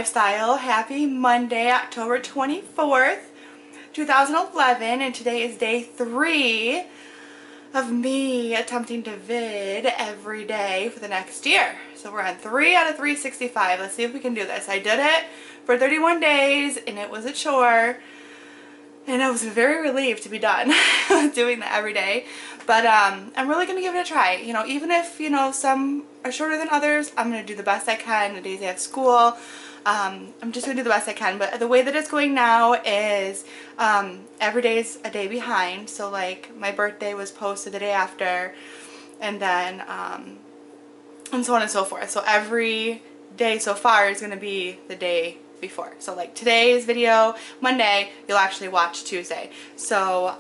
Lifestyle. Happy Monday, October 24th, 2011, and today is day 3 of me attempting to vid every day for the next year. So we're on 3 out of 365. Let's see if we can do this. I did it for 31 days and it was a chore. And I was very relieved to be done doing that every day. But I'm really going to give it a try. You know, even if, some are shorter than others, I'm going to do the best I can the days I have school. I'm just going to do the best I can. But the way that it's going now is every day is a day behind. So like my birthday was posted the day after. And then, and so on and so forth. So every day so far is going to be the day before. So like today's video, Monday, you'll actually watch Tuesday. So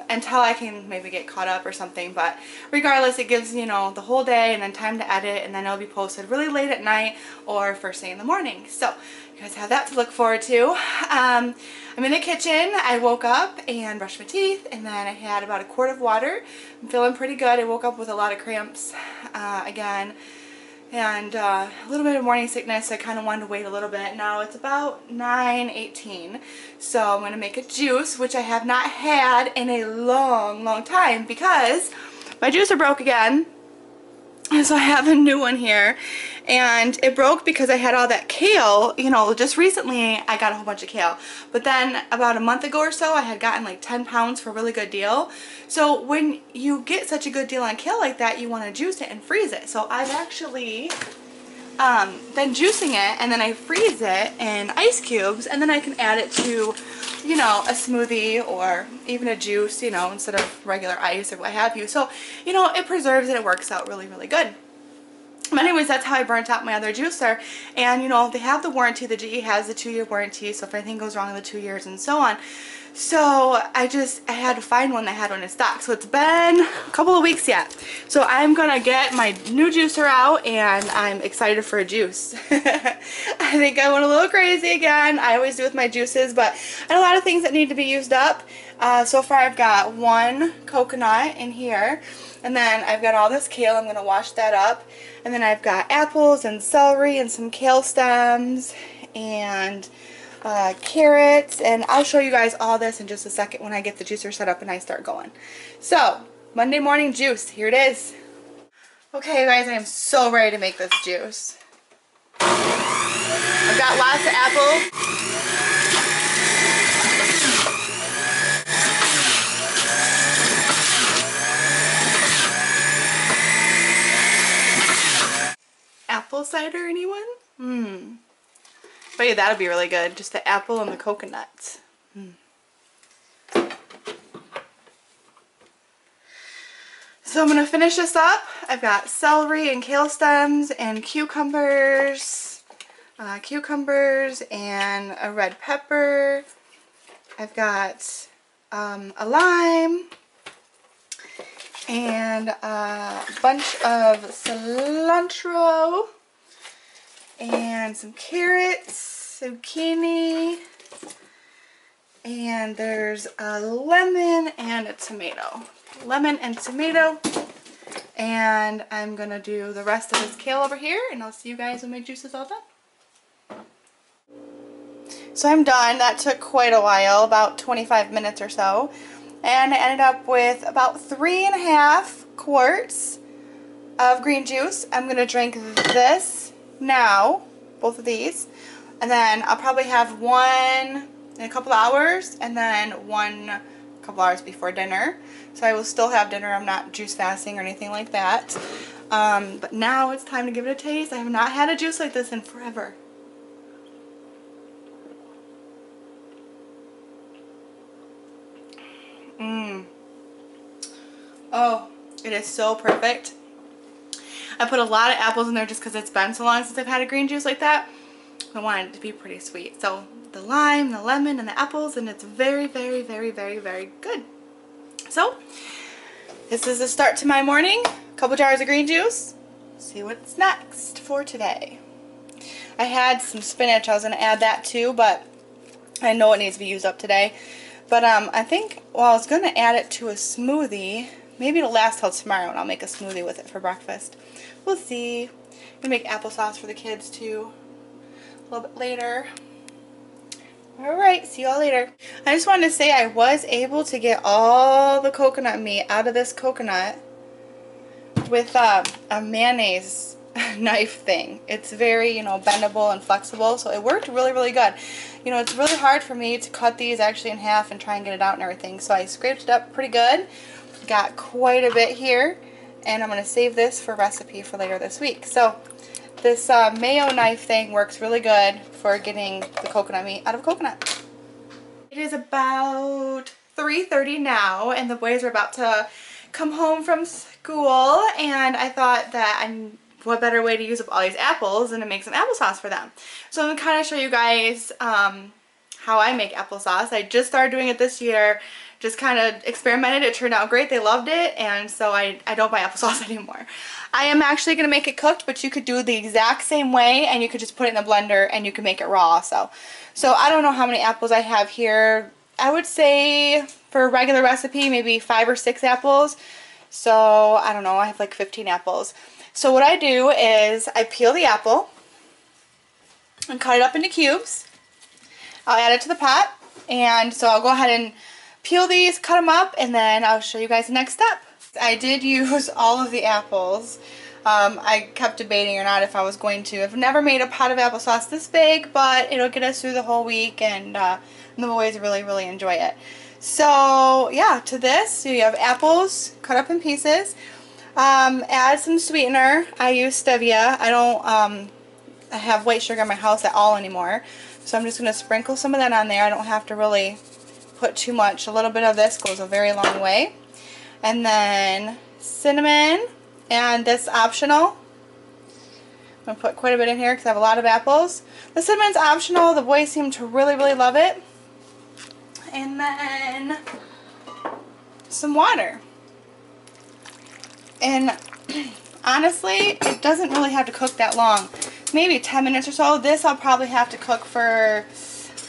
until I can maybe get caught up or something, but regardless, it gives, the whole day and then time to edit, and then it'll be posted really late at night or first thing in the morning. So you guys have that to look forward to. I'm in the kitchen. I woke up and brushed my teeth, and then I had about a quart of water. I'm feeling pretty good. I woke up with a lot of cramps again. And a little bit of morning sickness, so I kind of wanted to wait a little bit. Now it's about 9:18, so I'm going to make a juice, which I have not had in a long time because my juicer broke again. And so I have a new one here, and it broke because I had all that kale. Just recently I got a whole bunch of kale, but then about a month ago or so I had gotten like 10 pounds for a really good deal. So when you get such a good deal on kale like that, you want to juice it and freeze it. So I've actually been juicing it, and then I freeze it in ice cubes, and then I can add it to a smoothie or even a juice, instead of regular ice or what have you. So, it preserves and it works out really good. But anyways, that's how I burnt out my other juicer. And, they have the warranty. The GE has the 2-year warranty, so if anything goes wrong in the 2 years and so on. So I had to find one that had one in stock. So it's been a couple of weeks yet. So I'm going to get my new juicer out, and I'm excited for a juice. I think I went a little crazy again. I always do with my juices, but I had a lot of things that need to be used up. So far I've got 1 coconut in here, and then I've got all this kale. I'm going to wash that up. And then I've got apples and celery and some kale stems and carrots, and I'll show you guys all this in just a second when I get the juicer set up and I start going. So, Monday morning juice, here it is. Okay, you guys, I am so ready to make this juice. I've got lots of apple. Apple cider, anyone? But yeah, that'll be really good. Just the apple and the coconut. So I'm going to finish this up. I've got celery and kale stems and cucumbers. And a red pepper. I've got a lime. And a bunch of cilantro. And some carrots, zucchini, and there's a lemon and a tomato. Lemon and tomato. And I'm going to do the rest of this kale over here, and I'll see you guys when my juice is all done. So I'm done. That took quite a while, about 25 minutes or so. And I ended up with about 3.5 quarts of green juice. I'm going to drink this now, both of these, and then I'll probably have one in a couple hours, and then one a couple hours before dinner. So I will still have dinner. I'm not juice fasting or anything like that. But now it's time to give it a taste. I have not had a juice like this in forever. Oh, it is so perfect. I put a lot of apples in there just because it's been so long since I've had a green juice like that. I wanted it to be pretty sweet. So the lime, the lemon, and the apples, and it's very good. So this is the start to my morning. A couple jars of green juice. See what's next for today. I had some spinach. I was going to add that too, but I know it needs to be used up today. But I think, well, I was going to add it to a smoothie. Maybe it'll last till tomorrow and I'll make a smoothie with it for breakfast. We'll see. I'm going to make applesauce for the kids too. little bit later. Alright, see y'all later. I just wanted to say I was able to get all the coconut meat out of this coconut with a mayonnaise knife thing. It's very, you know, bendable and flexible, so it worked really, really good. You know, it's really hard for me to cut these actually in half and try and get it out and everything, so I scraped it up pretty good. Got quite a bit here, and I'm going to save this for a recipe for later this week. So this mayo knife thing works really good for getting the coconut meat out of coconut. It is about 3:30 now, and the boys are about to come home from school, and I thought that what better way to use up all these apples than to make some applesauce for them. So I'm going to kind of show you guys how I make applesauce. I just started doing it this year, just kind of experimented. It turned out great. They loved it, and so I don't buy applesauce anymore. I am actually going to make it cooked, but you could do it the exact same way, and you could just put it in the blender and you can make it raw also. So I don't know how many apples I have here. I would say for a regular recipe maybe 5 or 6 apples. So I don't know, I have like 15 apples. So what I do is I peel the apple and cut it up into cubes. I'll add it to the pot, and so I'll go ahead and peel these, cut them up, and then I'll show you guys the next step. I did use all of the apples. I kept debating or not if I was going to. I've never made a pot of applesauce this big, but it'll get us through the whole week, and the boys really, really enjoy it. So yeah, to this you have apples cut up in pieces. Add some sweetener. I use stevia. I have white sugar in my house at all anymore, so I'm just going to sprinkle some of that on there. I don't have to really put too much. A little bit of this goes a very long way. And then cinnamon, and this optional. I'm going to put quite a bit in here because I have a lot of apples. The cinnamon's optional. The boys seem to really, really love it. And then some water. And honestly, it doesn't really have to cook that long. Maybe 10 minutes or so. This I'll probably have to cook for,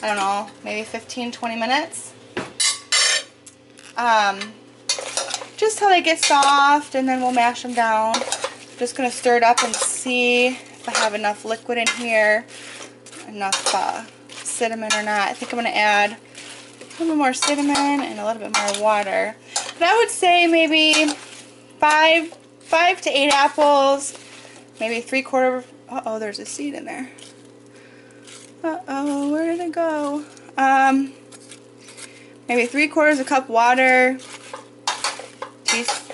I don't know, maybe 15-20 minutes. Just till they get soft, and then we'll mash them down. I'm just going to stir it up and see if I have enough liquid in here, enough cinnamon or not. I think I'm going to add a little bit more cinnamon and a little bit more water. But I would say maybe 5 to 8 apples, maybe 3/4. Uh-oh, there's a seed in there. Uh-oh, where did it go? Maybe 3/4 cup water,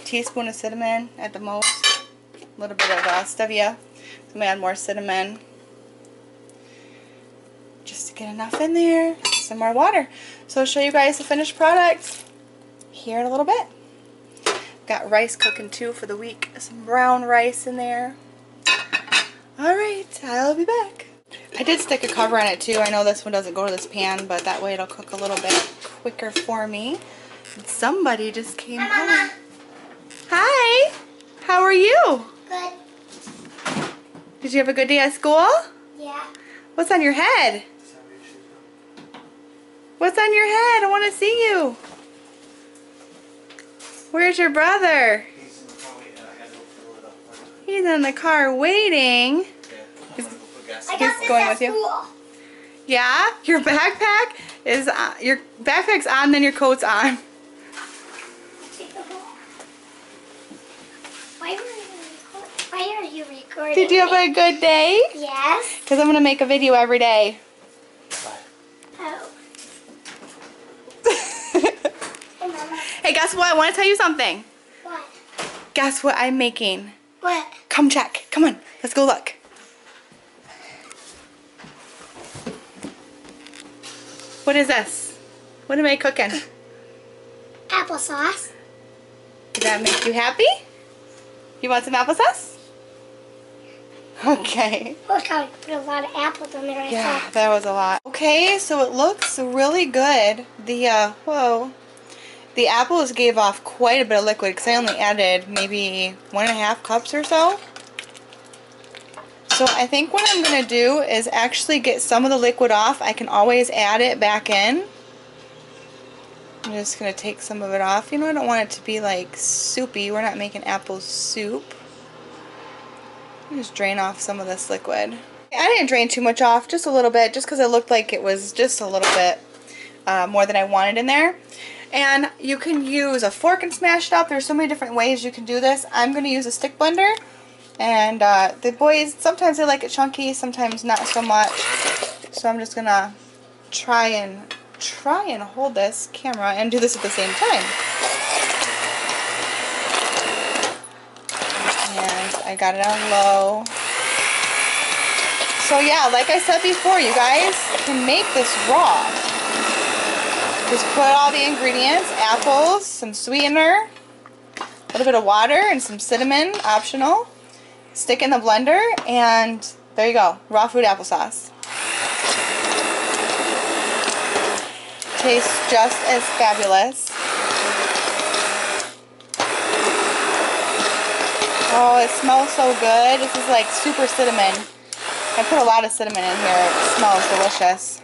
teaspoon of cinnamon at the most, a little bit of stevia. I'm going to add more cinnamon just to get enough in there, some more water. So I'll show you guys the finished product here in a little bit. Got rice cooking too for the week, some brown rice in there. Alright, I'll be back. I did stick a cover on it too. I know this one doesn't go to this pan, but that way it'll cook a little bit quicker for me. And somebody just came home. Hi! How are you? Good. Did you have a good day at school? Yeah. What's on your head? What's on your head? I want to see you. Where's your brother? He's in the car waiting. He's going with you. Yeah? Your backpack is on. Your backpack's on, then your coat's on. Why are you recording? Did you have a good day? Yes. Because I'm going to make a video every day. Oh. Hey, guess what? I want to tell you something. What? Guess what I'm making? What? Come check. Come on. Let's go look. What is this? What am I cooking? Applesauce. Does that make you happy? You want some applesauce? Okay. Look how I put a lot of apples in there. Yeah, that was a lot. Okay, so it looks really good. The apples gave off quite a bit of liquid because I only added maybe 1.5 cups or so. So I think what I'm going to do is actually get some of the liquid off. I can always add it back in. I'm just going to take some of it off. You know, I don't want it to be like soupy. We're not making apple soup. Just drain off some of this liquid. I didn't drain too much off, just a little bit, just because it looked like it was just a little bit more than I wanted in there. And you can use a fork and smash it up. There's so many different ways you can do this. I'm going to use a stick blender. And the boys, sometimes they like it chunky, sometimes not so much. So I'm just going to try and hold this camera and do this at the same time. And I got it on low. So yeah, like I said before, you guys can make this raw. Just put all the ingredients, apples, some sweetener, a little bit of water, and some cinnamon, optional. Stick in the blender, and there you go, raw food applesauce. Tastes just as fabulous. Oh, it smells so good. This is like super cinnamon. I put a lot of cinnamon in here. It smells delicious.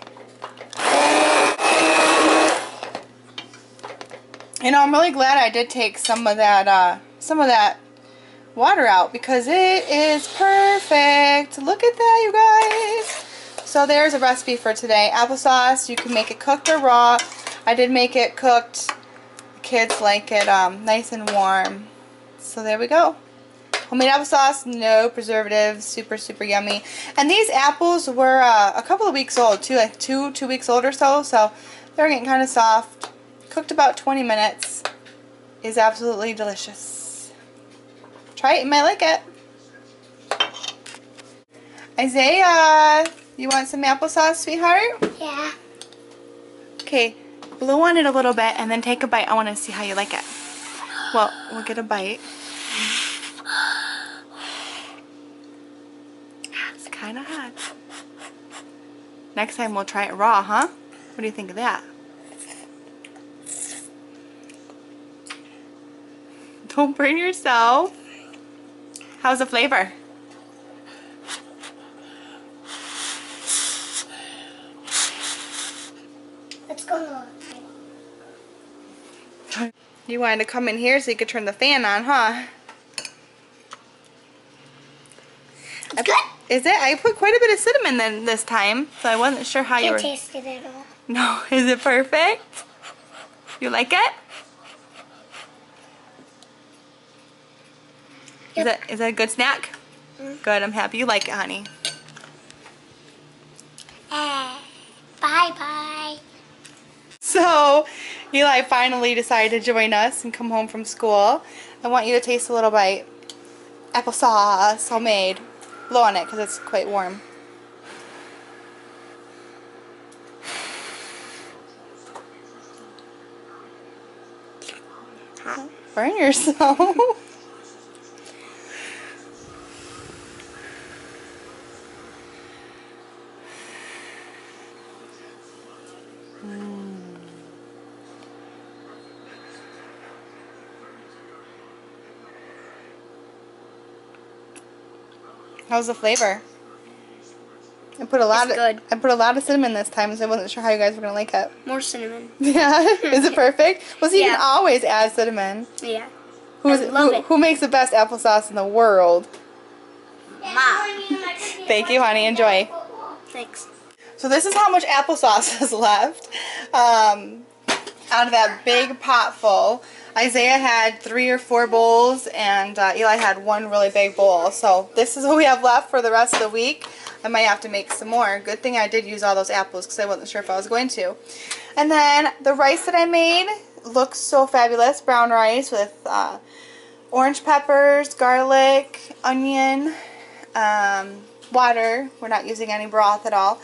You know, I'm really glad I did take some of that water out because it is perfect. Look at that, you guys. So there's a recipe for today. Applesauce. You can make it cooked or raw. I did make it cooked. Kids like it nice and warm. So there we go. Homemade applesauce, no preservatives, super, super yummy. And these apples were a couple of weeks old, too, like two weeks old or so. So they're getting kind of soft. Cooked about 20 minutes. Is absolutely delicious. Try it, you might like it. Isaiah, you want some applesauce, sweetheart? Yeah. Okay, blow on it a little bit and then take a bite. I want to see how you like it. Well, we'll get a bite. It's kind of hot. Next time we'll try it raw, huh? What do you think of that? Don't burn yourself. How's the flavor? Let's go. You wanted to come in here so you could turn the fan on, huh? It's good. Is it? I put quite a bit of cinnamon in this time, so I wasn't sure how you were. Can't taste it at all. No, is it perfect? You like it? Yep. Is that a good snack? Good, I'm happy you like it, honey. Bye-bye. So, Eli finally decided to join us and come home from school. I want you to taste a little bite. Applesauce, homemade. Blow on it because it's quite warm. Burn yourself. How's the flavor? I put a lot of cinnamon this time, so I wasn't sure how you guys were gonna like it. More cinnamon. Yeah, is it perfect? Well, see, you Yeah. can always add cinnamon. Yeah. Who makes the best applesauce in the world? Mom. Thank you, honey. Enjoy. Thanks. So this is how much applesauce is left out of that big pot full. Isaiah had 3 or 4 bowls, and Eli had 1 really big bowl. So this is what we have left for the rest of the week. I might have to make some more. Good thing I did use all those apples because I wasn't sure if I was going to. And then the rice that I made looks so fabulous. Brown rice with orange peppers, garlic, onion, water. We're not using any broth at all.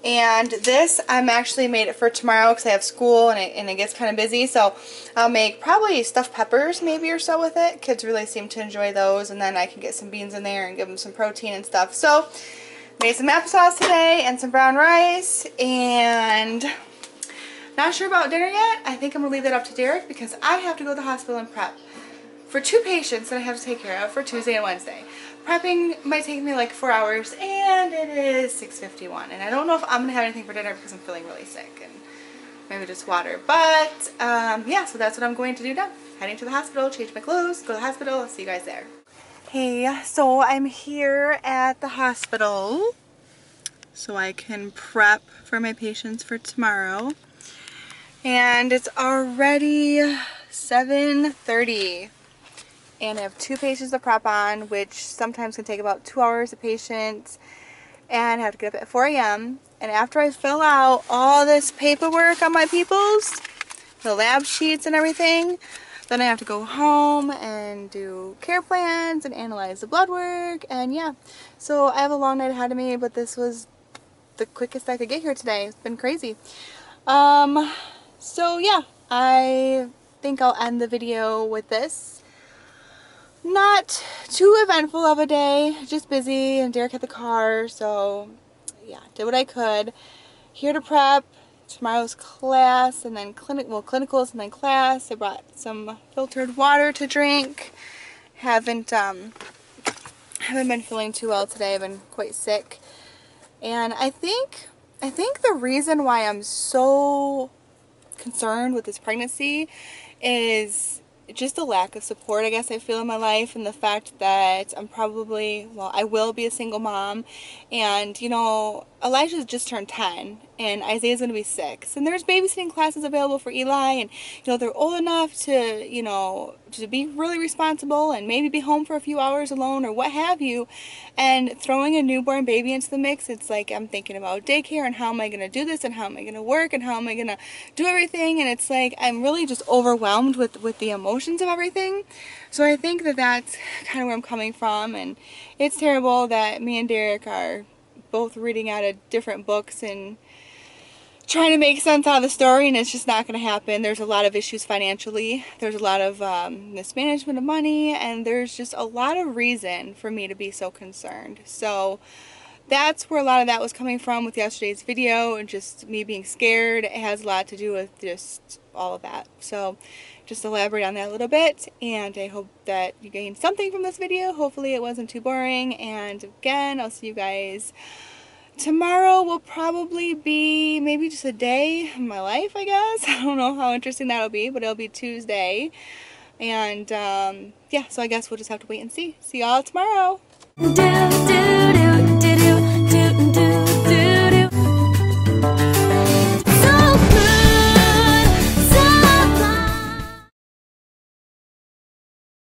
And this, I'm actually made it for tomorrow because I have school and it gets kind of busy. So I'll make probably stuffed peppers maybe or so with it. Kids really seem to enjoy those. And then I can get some beans in there and give them some protein and stuff. So made some applesauce today and some brown rice. And not sure about dinner yet. I think I'm going to leave that up to Derek because I have to go to the hospital and prep for 2 patients that I have to take care of for Tuesday and Wednesday. Prepping might take me like 4 hours, and it is 6:51. And I don't know if I'm going to have anything for dinner because I'm feeling really sick, and maybe just water. But, yeah, so that's what I'm going to do now. Heading to the hospital, change my clothes, go to the hospital. I'll see you guys there. Hey, so I'm here at the hospital. so I can prep for my patients for tomorrow. And it's already 7:30. And I have 2 patients to prep on, which sometimes can take about 2 hours a patient. And I have to get up at 4 a.m. And after I fill out all this paperwork on my peoples, the lab sheets and everything, then I have to go home and do care plans and analyze the blood work. And yeah, so I have a long night ahead of me, but this was the quickest I could get here today. It's been crazy. So yeah, I think I'll end the video with this. Not too eventful of a day, just busy, and Derek had the car, so yeah, did what I could. Here to prep tomorrow's class, and then clinicals, and then class. I brought some filtered water to drink. Haven't been feeling too well today. I've been quite sick, and I think the reason why I'm so concerned with this pregnancy is just a lack of support, I guess, I feel in my life, and the fact that I will be a single mom, and you know, Elijah's just turned 10 and Isaiah's going to be 6, and there's babysitting classes available for Eli, and you know, they're old enough to, you know, to be really responsible and maybe be home for a few hours alone or what have you. And throwing a newborn baby into the mix, it's like I'm thinking about daycare and how am I going to do this and how am I going to work and how am I going to do everything, and it's like I'm really just overwhelmed with the emotions of everything. So I think that that's kind of where I'm coming from, and it's terrible that me and Derek are both reading out of different books and trying to make sense out of the story, and it's just not going to happen. There's a lot of issues financially. There's a lot of mismanagement of money, and there's just a lot of reason for me to be so concerned. So that's where a lot of that was coming from with yesterday's video, and just me being scared. It has a lot to do with just all of that. So just elaborate on that a little bit, and I hope that you gained something from this video. Hopefully it wasn't too boring, and again, I'll see you guys tomorrow. Will probably be maybe just a day in my life, I guess. I don't know how interesting that'll be, but it'll be Tuesday. And yeah, so I guess we'll just have to wait and see. See y'all tomorrow.